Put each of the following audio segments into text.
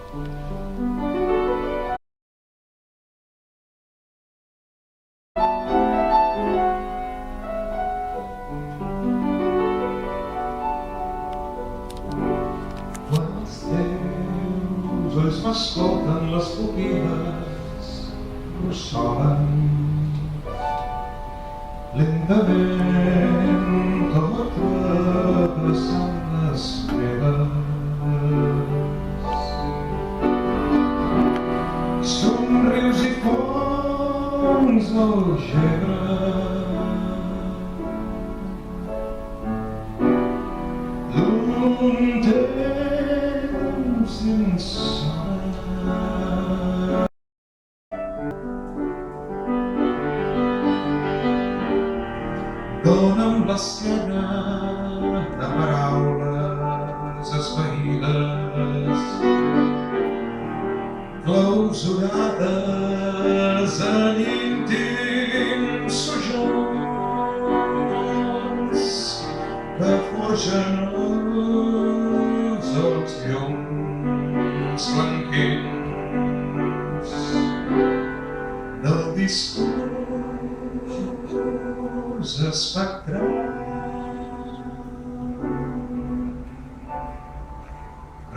Quan els teus ulls m'escolten, les pupil·les rossolen lentament com a travessant les meves. Somrius i fonts del Gebre, d'un temps insonat. Dóna'm l'esquena de paraules esvaïdes, clausurades en íntims sojorns que forgen els llums blanquins del discurs espectral.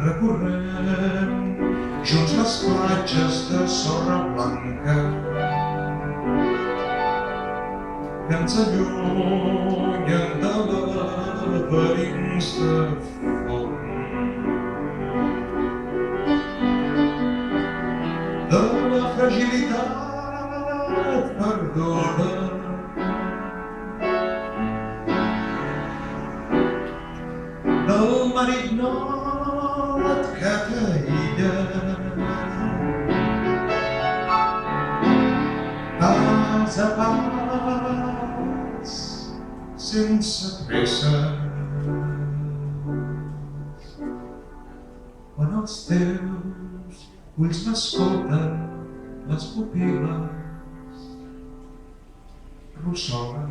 Recorrem junts les platges de sorra blanca que ens allunyen de laberints de fong, de la fragilitat perduda, del marit nord que t'aïlla. Pas a pas, sense pressa, quan els teus ulls m'escolten, les pupil·les rossolen